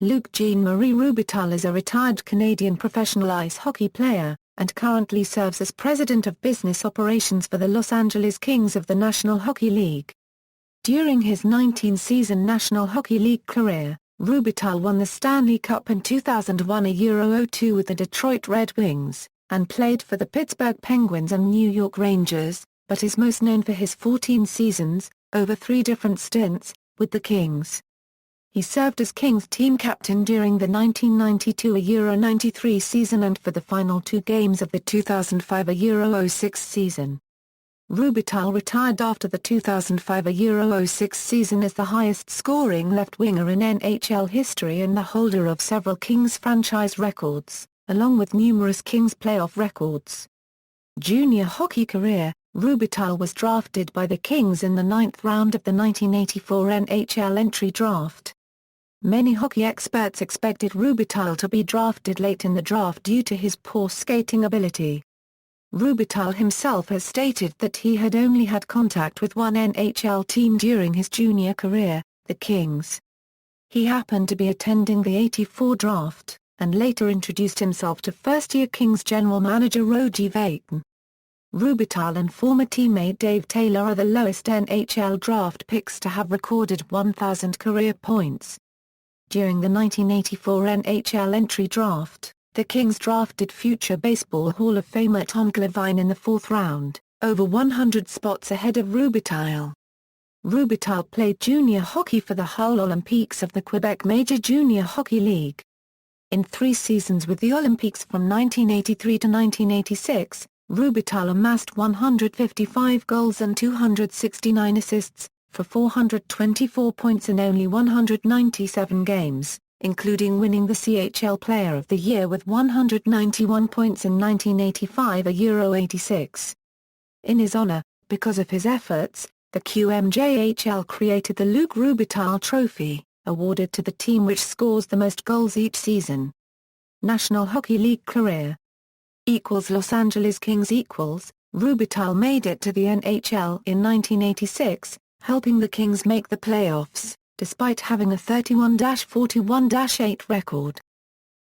Luc Jean-Marie Robitaille is a retired Canadian professional ice hockey player, and currently serves as president of business operations for the Los Angeles Kings of the National Hockey League. During his 19-season National Hockey League career, Robitaille won the Stanley Cup in 2001 a Euro 02 with the Detroit Red Wings, and played for the Pittsburgh Penguins and New York Rangers, but is most known for his 14 seasons, over 3 different stints, with the Kings. He served as Kings team captain during the 1992 Euro 93 season and for the final 2 games of the 2005 Euro 06 season. Robitaille retired after the 2005 Euro 06 season as the highest-scoring left-winger in NHL history and the holder of several Kings franchise records, along with numerous Kings playoff records. Junior hockey career: Robitaille was drafted by the Kings in the 9th round of the 1984 NHL entry draft. Many hockey experts expected Robitaille to be drafted late in the draft due to his poor skating ability. Robitaille himself has stated that he had only had contact with one NHL team during his junior career, the Kings. He happened to be attending the '84 draft, and later introduced himself to first-year Kings general manager Roger Vaton. Robitaille and former teammate Dave Taylor are the lowest NHL draft picks to have recorded 1,000 career points. During the 1984 NHL entry draft, the Kings drafted future Baseball Hall of Famer Tom Glavine in the 4th round, over 100 spots ahead of Robitaille. Robitaille played junior hockey for the Hull Olympiques of the Quebec Major Junior Hockey League. In 3 seasons with the Olympiques from 1983 to 1986, Robitaille amassed 155 goals and 269 assists, for 424 points in only 197 games, including winning the CHL Player of the Year with 191 points in 1985 Euro 86. In his honor, because of his efforts, the QMJHL created the Luc Robitaille Trophy, awarded to the team which scores the most goals each season. National Hockey League career: Los Angeles Kings. Robitaille made it to the NHL in 1986, helping the Kings make the playoffs, despite having a 31-41-8 record.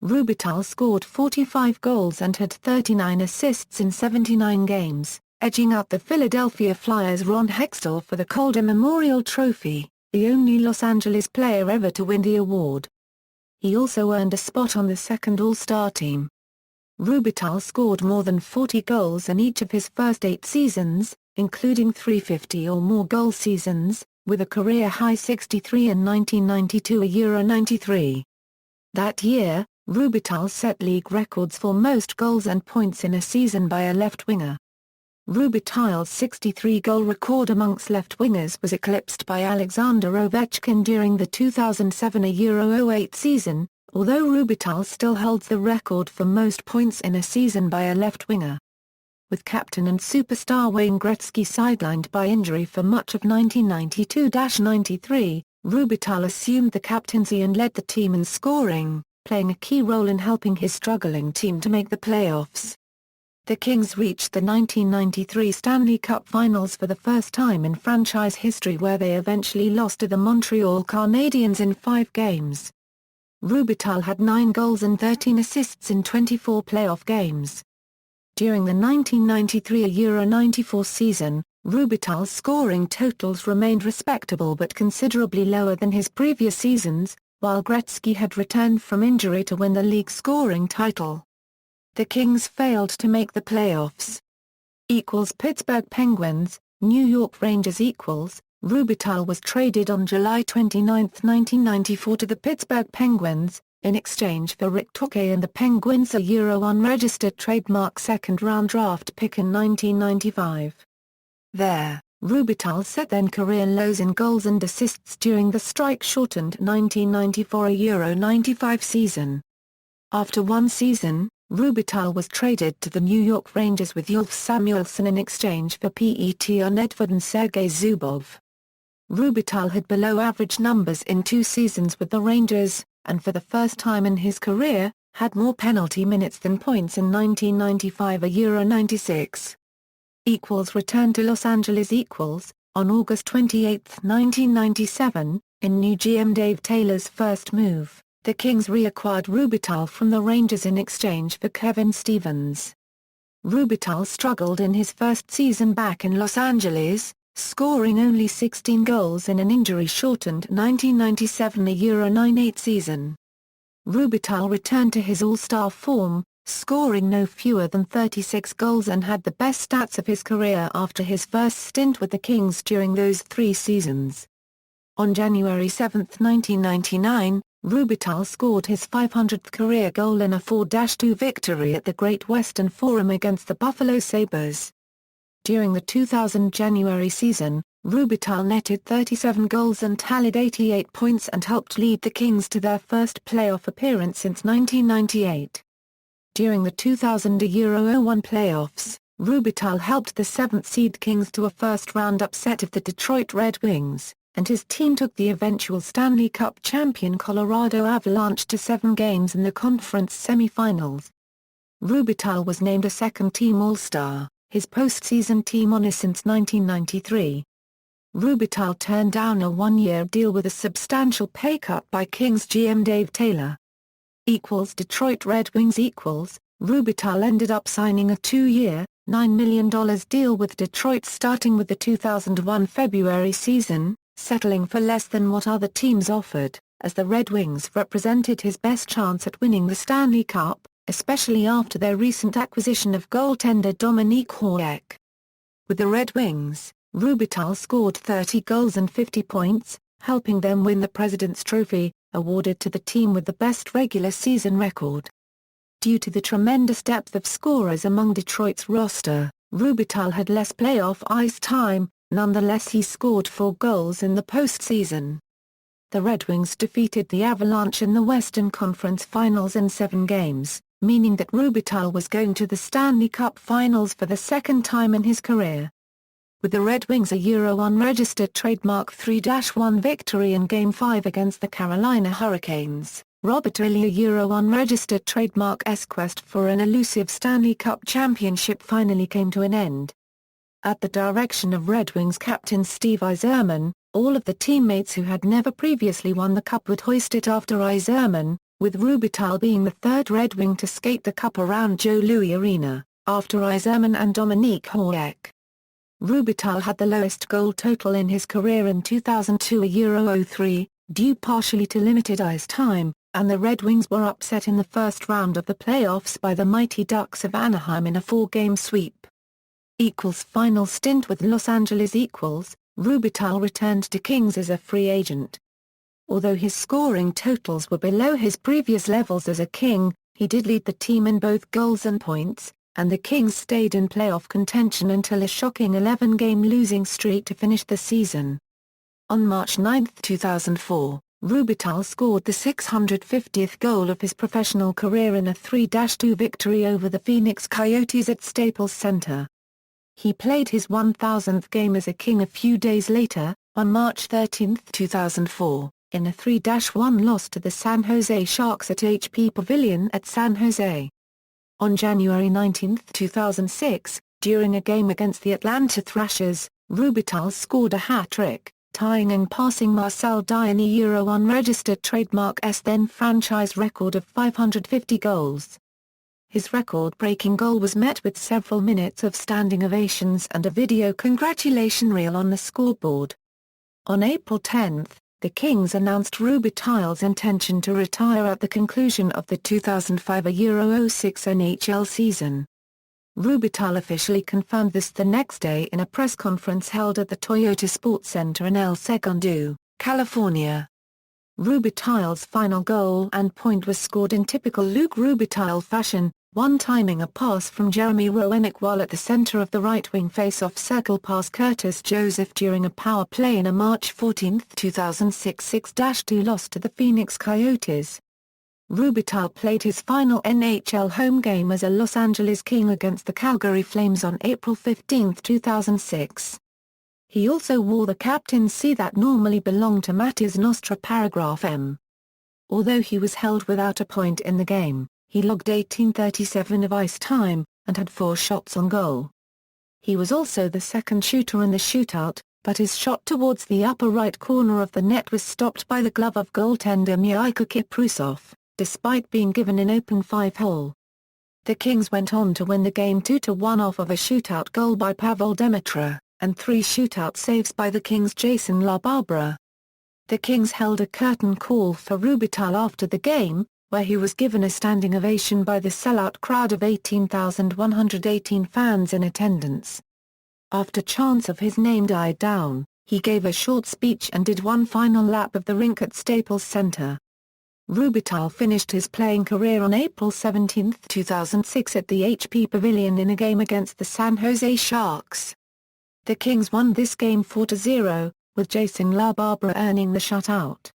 Robitaille scored 45 goals and had 39 assists in 79 games, edging out the Philadelphia Flyers' Ron Hextall for the Calder Memorial Trophy, the only Los Angeles player ever to win the award. He also earned a spot on the second All-Star team. Robitaille scored more than 40 goals in each of his first 8 seasons, including 350 or more goal seasons, with a career-high 63 in 1992 Euro 93. That year, Robitaille set league records for most goals and points in a season by a left winger. Robitaille's 63-goal record amongst left-wingers was eclipsed by Alexander Ovechkin during the 2007 Euro 08 season, although Robitaille still holds the record for most points in a season by a left winger. With captain and superstar Wayne Gretzky sidelined by injury for much of 1992-93, Robitaille assumed the captaincy and led the team in scoring, playing a key role in helping his struggling team to make the playoffs. The Kings reached the 1993 Stanley Cup Finals for the first time in franchise history, where they eventually lost to the Montreal Canadiens in 5 games. Robitaille had 9 goals and 13 assists in 24 playoff games. During the 1993 Euro 94 season, Robitaille's scoring totals remained respectable but considerably lower than his previous seasons, while Gretzky had returned from injury to win the league scoring title. The Kings failed to make the playoffs. Pittsburgh Penguins, New York Rangers. Robitaille was traded on July 29, 1994 to the Pittsburgh Penguins, in exchange for Rick Tocchet and the Penguins' a Euro unregistered trademark second-round draft pick in 1995. There, Robitaille set then career lows in goals and assists during the strike-shortened 1994 Euro 95 season. After 1 season, Robitaille was traded to the New York Rangers with Ulf Samuelsson in exchange for Petr Nedved and Sergei Zubov. Robitaille had below-average numbers in 2 seasons with the Rangers, and for the first time in his career, had more penalty minutes than points in 1995 Euro 96. Returned to Los Angeles. On August 28, 1997, in new GM Dave Taylor's first move, the Kings reacquired Robitaille from the Rangers in exchange for Kevin Stevens. Robitaille struggled in his first season back in Los Angeles, scoring only 16 goals in an injury-shortened 1997-98 season. Robitaille returned to his all-star form, scoring no fewer than 36 goals and had the best stats of his career after his first stint with the Kings during those 3 seasons. On January 7, 1999, Robitaille scored his 500th career goal in a 4-2 victory at the Great Western Forum against the Buffalo Sabres. During the 2000 January season, Robitaille netted 37 goals and tallied 88 points and helped lead the Kings to their first playoff appearance since 1998. During the 2000-01 playoffs, Robitaille helped the 7th-seed Kings to a first-round upset of the Detroit Red Wings, and his team took the eventual Stanley Cup champion Colorado Avalanche to 7 games in the conference semi-finals. Robitaille was named a second-team All-Star, his postseason team honor since 1993. Robitaille turned down a 1-year deal with a substantial pay cut by Kings GM Dave Taylor. Detroit Red Wings Robitaille ended up signing a 2-year, $9 million deal with Detroit starting with the 2001 February season, settling for less than what other teams offered, as the Red Wings represented his best chance at winning the Stanley Cup, especially after their recent acquisition of goaltender Dominique Horleck. With the Red Wings, Robitaille scored 30 goals and 50 points, helping them win the President's Trophy, awarded to the team with the best regular season record. Due to the tremendous depth of scorers among Detroit's roster, Robitaille had less playoff ice time. Nonetheless, he scored 4 goals in the postseason. The Red Wings defeated the Avalanche in the Western Conference Finals in 7 games, meaning that Robitaille was going to the Stanley Cup Finals for the second time in his career. With the Red Wings a unregistered trademark 3-1 victory in Game 5 against the Carolina Hurricanes, Robitaille's unregistered trademark quest for an elusive Stanley Cup championship finally came to an end. At the direction of Red Wings captain Steve Yzerman, all of the teammates who had never previously won the Cup would hoist it after Yzerman, with Robitaille being the third Red Wing to skate the Cup around Joe Louis Arena, after Yzerman and Dominique Horleck. Robitaille had the lowest goal total in his career in 2002 -03, due partially to limited ice time, and the Red Wings were upset in the first round of the playoffs by the Mighty Ducks of Anaheim in a 4-game sweep. Final stint with Los Angeles Robitaille returned to Kings as a free agent. Although his scoring totals were below his previous levels as a King, he did lead the team in both goals and points, and the Kings stayed in playoff contention until a shocking 11-game losing streak to finish the season. On March 9, 2004, Robitaille scored the 650th goal of his professional career in a 3-2 victory over the Phoenix Coyotes at Staples Center. He played his 1,000th game as a King a few days later, on March 13, 2004, in a 3-1 loss to the San Jose Sharks at HP Pavilion at San Jose. On January 19, 2006, during a game against the Atlanta Thrashers, Robitaille scored a hat-trick, tying and passing Marcel Diony's unregistered trademark then franchise record of 550 goals. His record-breaking goal was met with several minutes of standing ovations and a video congratulation reel on the scoreboard. On April 10, the Kings announced Robitaille's intention to retire at the conclusion of the 2005-06 NHL season. Robitaille officially confirmed this the next day in a press conference held at the Toyota Sports Center in El Segundo, California. Robitaille's final goal and point was scored in typical Luc Robitaille fashion, one-timing a pass from Jeremy Roenick while at the center of the right-wing face-off circle past Curtis Joseph during a power play in a March 14, 2006 6-2 loss to the Phoenix Coyotes. Robitaille played his final NHL home game as a Los Angeles King against the Calgary Flames on April 15, 2006. He also wore the captain's C that normally belonged to Mattis Nostra paragraph M. Although he was held without a point in the game, he logged 18:37 of ice time, and had 4 shots on goal. He was also the second shooter in the shootout, but his shot towards the upper right corner of the net was stopped by the glove of goaltender Mikhail Kiprusoff, despite being given an open 5-hole. The Kings went on to win the game 2-1 off of a shootout goal by Pavel Demitra, and 3 shootout saves by the Kings' Jason LaBarbera. The Kings held a curtain call for Robitaille after the game, where he was given a standing ovation by the sellout crowd of 18,118 fans in attendance. After chants of his name died down, he gave a short speech and did one final lap of the rink at Staples Center. Robitaille finished his playing career on April 17, 2006 at the HP Pavilion in a game against the San Jose Sharks. The Kings won this game 4-0, with Jason LaBarbera earning the shutout.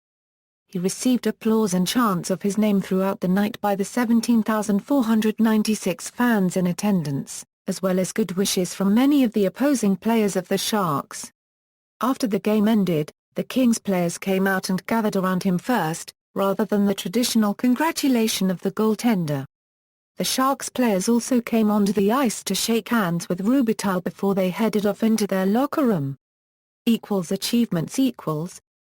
He received applause and chants of his name throughout the night by the 17,496 fans in attendance, as well as good wishes from many of the opposing players of the Sharks. After the game ended, the Kings players came out and gathered around him first, rather than the traditional congratulation of the goaltender. The Sharks players also came onto the ice to shake hands with Robitaille before they headed off into their locker room. Achievements.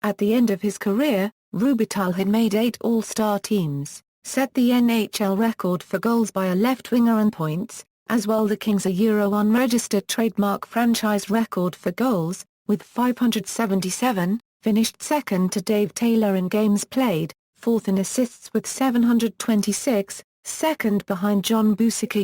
At the end of his career, Robitaille had made 8 All-Star teams, set the NHL record for goals by a left winger and points, as well the Kings' unregistered trademark franchise record for goals, with 577, finished second to Dave Taylor in games played, fourth in assists with 726, second behind John Busicka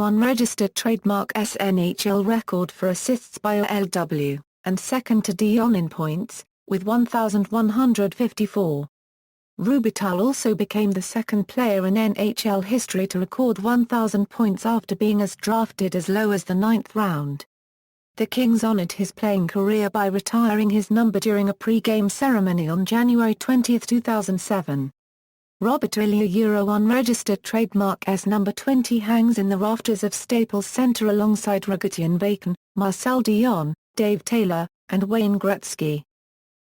unregistered trademark SNHL record for assists by LW, and second to Dion in points, with 1,154. Robitaille also became the second player in NHL history to record 1,000 points after being drafted as low as the 9th round. The Kings honored his playing career by retiring his number during a pre-game ceremony on January 20, 2007. Robitaille unregistered trademark S number 20 hangs in the rafters of Staples Center alongside Rogatien Bacon, Marcel Dion, Dave Taylor, and Wayne Gretzky.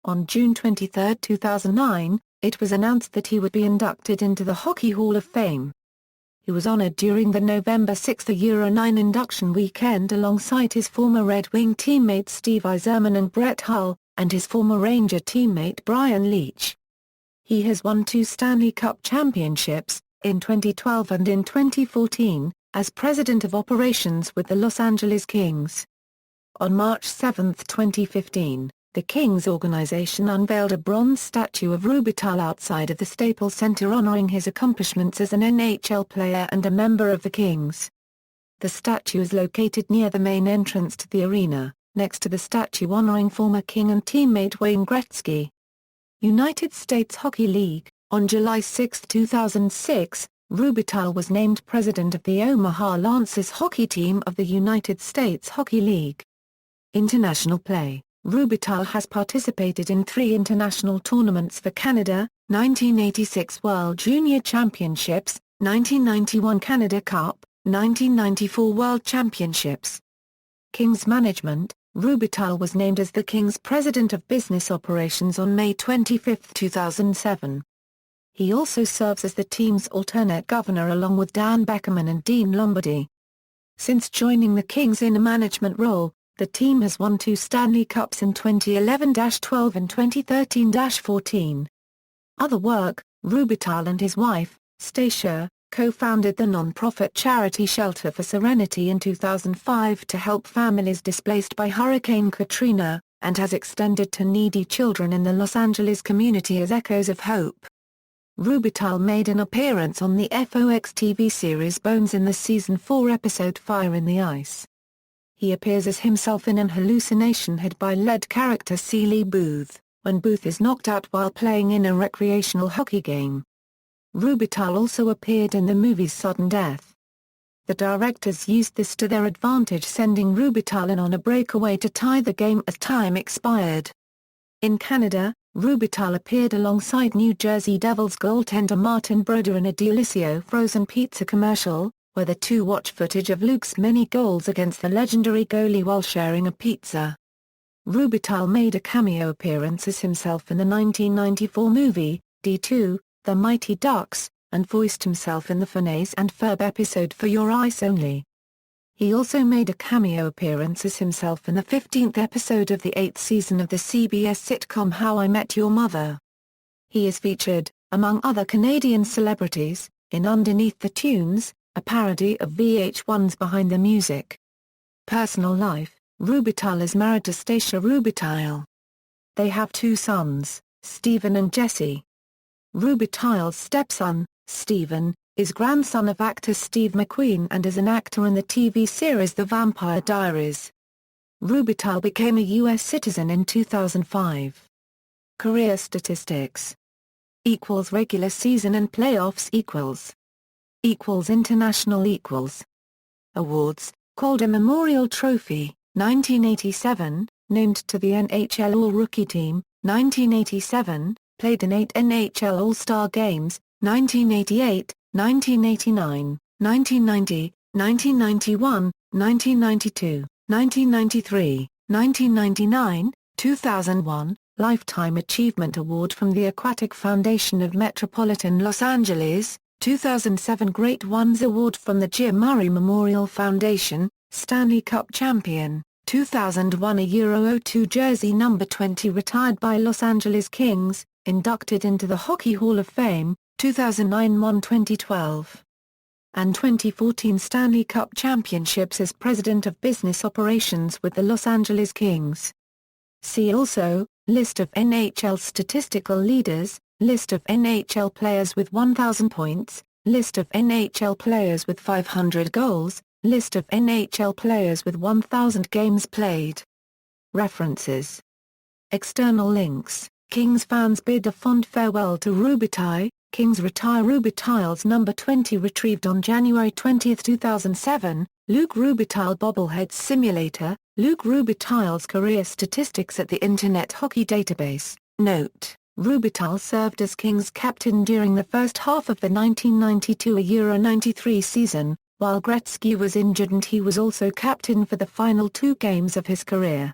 On June 23, 2009, it was announced that he would be inducted into the Hockey Hall of Fame. He was honored during the November 6 Euro 9 induction weekend alongside his former Red Wing teammates Steve Yzerman and Brett Hull, and his former Ranger teammate Brian Leetch. He has won 2 Stanley Cup championships, in 2012 and in 2014, as president of operations with the Los Angeles Kings. On March 7, 2015, the Kings organization unveiled a bronze statue of Robitaille outside of the Staples Center honoring his accomplishments as an NHL player and a member of the Kings. The statue is located near the main entrance to the arena, next to the statue honoring former King and teammate Wayne Gretzky. United States Hockey League. On July 6, 2006, Robitaille was named president of the Omaha Lancers hockey team of the United States Hockey League. International play. Robitaille has participated in 3 international tournaments for Canada, 1986 World Junior Championships, 1991 Canada Cup, 1994 World Championships. Kings management. Robitaille was named as the Kings' President of Business Operations on May 25, 2007. He also serves as the team's alternate governor along with Dan Beckerman and Dean Lombardi. Since joining the Kings in a management role, the team has won 2 Stanley Cups in 2011-12 and 2013-14. Other work. Robitaille and his wife, Stacia, co-founded the non-profit charity Shelter for Serenity in 2005 to help families displaced by Hurricane Katrina, and has extended to needy children in the Los Angeles community as Echoes of Hope. Robitaille made an appearance on the FOX TV series Bones in the Season 4 episode Fire in the Ice. He appears as himself in an hallucination had by lead character Seeley Booth, when Booth is knocked out while playing in a recreational hockey game. Robitaille also appeared in the movie's Sudden Death. The directors used this to their advantage, sending Robitaille in on a breakaway to tie the game as time expired. In Canada, Robitaille appeared alongside New Jersey Devils goaltender Martin Brodeur in a Delissio frozen pizza commercial, where the two watch footage of Luc's many goals against the legendary goalie while sharing a pizza. Robitaille made a cameo appearance as himself in the 1994 movie, D2, The Mighty Ducks, and voiced himself in the Phineas and Ferb episode For Your Eyes Only. He also made a cameo appearance as himself in the 15th episode of the 8th season of the CBS sitcom How I Met Your Mother. He is featured, among other Canadian celebrities, in Underneath the Tunes, a parody of VH1's Behind the Music. Personal life: Robitaille is married to Stacia Robitaille. They have 2 sons, Stephen and Jesse. Robitaille's stepson, Stephen, is grandson of actor Steve McQueen and is an actor in the TV series The Vampire Diaries. Robitaille became a U.S. citizen in 2005. Career statistics: Regular season and playoffs International Awards: Calder Memorial Trophy, 1987, named to the NHL All-Rookie Team, 1987, played in 8 NHL All-Star Games, 1988, 1989, 1990, 1991, 1992, 1993, 1999, 2001, Lifetime Achievement Award from the Aquatic Foundation of Metropolitan Los Angeles, 2007 Great Ones Award from the Jim Murray Memorial Foundation, Stanley Cup champion, 2001 a Euro 02 jersey number 20 retired by Los Angeles Kings, inducted into the Hockey Hall of Fame, 2009 won 2012 and 2014 Stanley Cup championships as President of Business Operations with the Los Angeles Kings. See also, List of NHL statistical leaders, List of NHL players with 1,000 points, List of NHL players with 500 goals, List of NHL players with 1,000 games played. References. External links: Kings fans bid a fond farewell to Robitaille, Kings retire Robitaille's number 20 retrieved on January 20, 2007, Luc Robitaille bobblehead simulator, Luc Robitaille's career statistics at the Internet Hockey Database. Note: Robitaille served as Kings captain during the first half of the 1992 Euro 93 season, while Gretzky was injured, and he was also captain for the final 2 games of his career.